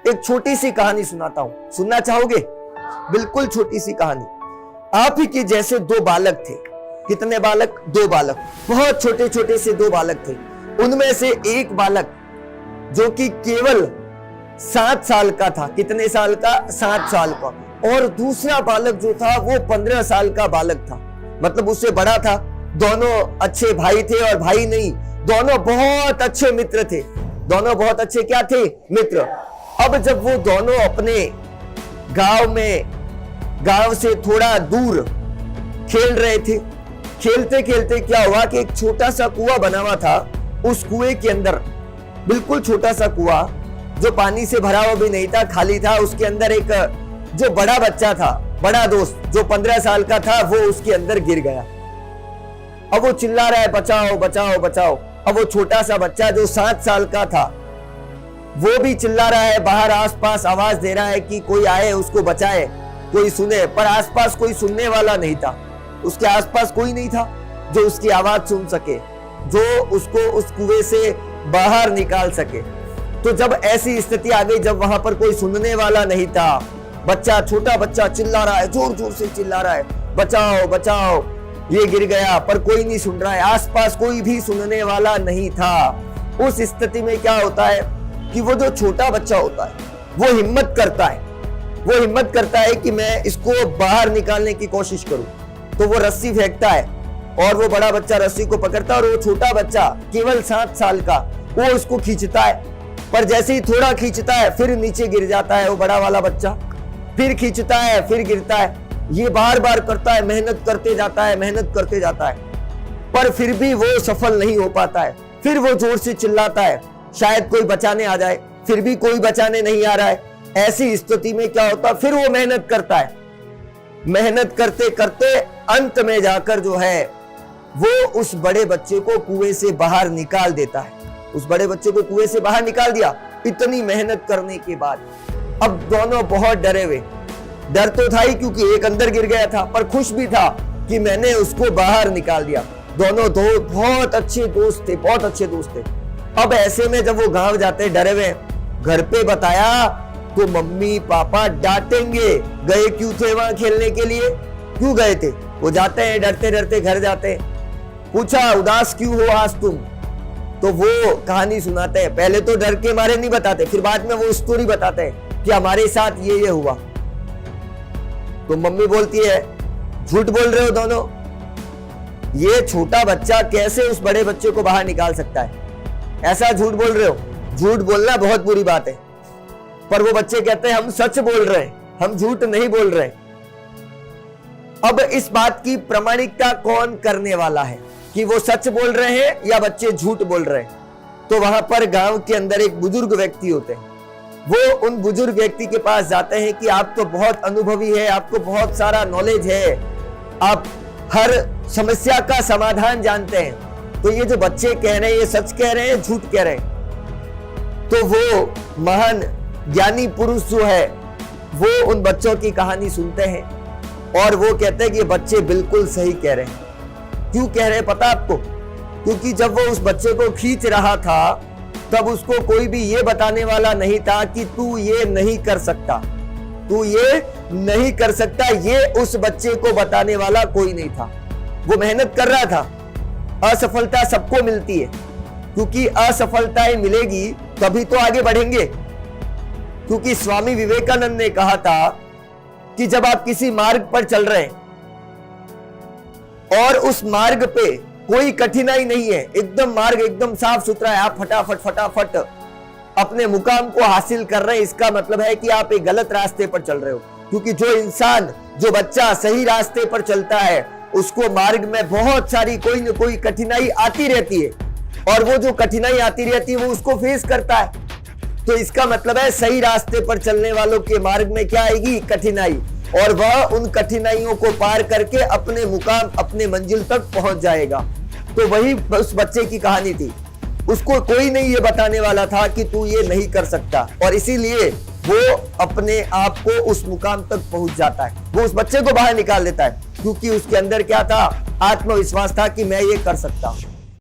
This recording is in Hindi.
एक छोटी सी कहानी सुनाता हूं, सुनना चाहोगे? बिल्कुल छोटी सी कहानी। आप ही के जैसे दो बालक थे। कितने बालक? दो बालक। बहुत छोटे छोटे से दो बालक थे। उनमें से एक बालक जो कि केवल 7 साल का था। कितने साल का? 7 साल का। और दूसरा बालक जो था वो 15 साल का बालक था, मतलब उससे बड़ा था। दोनों अच्छे भाई थे, और भाई नहीं, दोनों बहुत अच्छे मित्र थे। दोनों बहुत अच्छे क्या थे? मित्र। अब जब वो दोनों अपने गांव से थोड़ा दूर खेल रहे थे, खेलते खेलते क्या हुआ कि एक छोटा सा कुआं बना हुआ था। उस कुएं के अंदर, बिल्कुल छोटा सा कुआं जो पानी से भरा हुआ भी नहीं था, खाली था, उसके अंदर एक जो बड़ा बच्चा था, बड़ा दोस्त जो 15 साल का था, वो उसके अंदर गिर गया। अब वो चिल्ला रहा है, बचाओ बचाओ बचाओ। अब वो छोटा सा बच्चा जो 7 साल का था वो भी चिल्ला रहा है, बाहर आसपास आवाज दे रहा है कि कोई आए उसको बचाए, कोई सुने। पर आसपास कोई सुनने वाला नहीं था। उसके आसपास कोई नहीं था जो उसकी आवाज सुन सके, जो उसको उस कुएं से बाहर निकाल सके। तो जब ऐसी स्थिति आ गई, जब वहां पर कोई सुनने वाला नहीं था, बच्चा, छोटा बच्चा चिल्ला रहा है, जोर जोर से चिल्ला रहा है, बचाओ बचाओ, ये गिर गया, पर कोई नहीं सुन रहा है। आसपास कोई भी सुनने वाला नहीं था। उस स्थिति में क्या होता है कि वो जो छोटा बच्चा होता है वो हिम्मत करता है कि मैं इसको बाहर निकालने की कोशिश करूं। तो वो रस्सी फेंकता है, और वो बड़ा बच्चा रस्सी को पकड़ता है, और वो छोटा बच्चा केवल 7 साल का वो उसको खींचता है। पर जैसे ही थोड़ा खींचता है फिर नीचे गिर जाता है वो बड़ा वाला बच्चा, फिर खींचता है, फिर गिरता है। ये बार बार करता है, मेहनत करते जाता है, पर फिर भी वो सफल नहीं हो पाता है। फिर वो जोर से चिल्लाता है, शायद कोई बचाने आ जाए, फिर भी कोई बचाने नहीं आ रहा है। ऐसी स्थिति में क्या होता है, फिर वो मेहनत करता है। मेहनत करते करते अंत में जाकर जो है वो उस बड़े बच्चे को कुएं से बाहर निकाल देता है। उस बड़े बच्चे को कुएं से बाहर निकाल दिया इतनी मेहनत करने के बाद। अब दोनों बहुत डरे हुए, डर तो था ही क्योंकि एक अंदर गिर गया था, पर खुश भी था कि मैंने उसको बाहर निकाल दिया। दोनों बहुत अच्छे दोस्त थे। अब ऐसे में जब वो गांव जाते डरे हुए, घर पे बताया तो मम्मी पापा डांटेंगे, गए क्यों थे वहां खेलने के लिए, क्यों गए थे? वो जाते हैं डरते डरते घर जाते हैं, पूछा उदास क्यों हो आज तुम? तो वो कहानी सुनाते हैं। पहले तो डर के मारे नहीं बताते, फिर बाद में वो स्टोरी बताते हैं कि हमारे साथ ये हुआ। तो मम्मी बोलती है, झूठ बोल रहे हो दोनों, ये छोटा बच्चा कैसे उस बड़े बच्चे को बाहर निकाल सकता है? ऐसा झूठ बोल रहे हो। झूठ बोलना बहुत बुरी बात है, पर वो बच्चे कहते हैं हम सच बोल रहे हैं, हम झूठ नहीं बोल रहे। अब इस बात की प्रामाणिकता कौन करने वाला है कि वो सच बोल रहे हैं या बच्चे झूठ बोल रहे हैं? तो वहां पर गांव के अंदर एक बुजुर्ग व्यक्ति होते हैं। वो उन बुजुर्ग व्यक्ति के पास जाते हैं कि आप तो बहुत अनुभवी है, आपको बहुत सारा नॉलेज है, आप हर समस्या का समाधान जानते हैं, तो ये जो बच्चे कह रहे हैं ये सच कह रहे हैं, झूठ कह रहे हैं? तो वो महान ज्ञानी पुरुष जो है वो उन बच्चों की कहानी सुनते हैं, और वो कहते हैं कि ये बच्चे बिल्कुल सही कह रहे हैं। क्यों कह रहे हैं पता आपको? क्योंकि जब वो उस बच्चे को खींच रहा था तब उसको कोई भी ये बताने वाला नहीं था कि तू ये नहीं कर सकता, ये उस बच्चे को बताने वाला कोई नहीं था। वो मेहनत कर रहा था। असफलता सबको मिलती है, क्योंकि असफलताएं मिलेगी तभी तो आगे बढ़ेंगे। क्योंकि स्वामी विवेकानंद ने कहा था कि जब आप किसी मार्ग पर चल रहे हैं और उस मार्ग पे कोई कठिनाई नहीं है, एकदम मार्ग एकदम साफ सुथरा है, आप फटाफट अपने मुकाम को हासिल कर रहे हैं, इसका मतलब है कि आप एक गलत रास्ते पर चल रहे हो। क्योंकि जो बच्चा सही रास्ते पर चलता है उसको मार्ग में बहुत सारी कोई न कोई कठिनाई आती रहती है, और वो जो कठिनाई आती रहती है वो उसको फेस करता है। तो इसका मतलब है सही रास्ते पर चलने वालों के मार्ग में क्या आएगी? कठिनाई, और वह उन कठिनाइयों को पार करके अपने मुकाम, अपने मंजिल तक पहुंच जाएगा। तो वही उस बच्चे की कहानी थी। उसको कोई नहीं ये बताने वाला था कि तू ये नहीं कर सकता, और इसीलिए वो अपने आप को उस मुकाम तक पहुंच जाता है। वो उस बच्चे को बाहर निकाल देता है, क्योंकि उसके अंदर क्या था? आत्मविश्वास था कि मैं ये कर सकता हूं।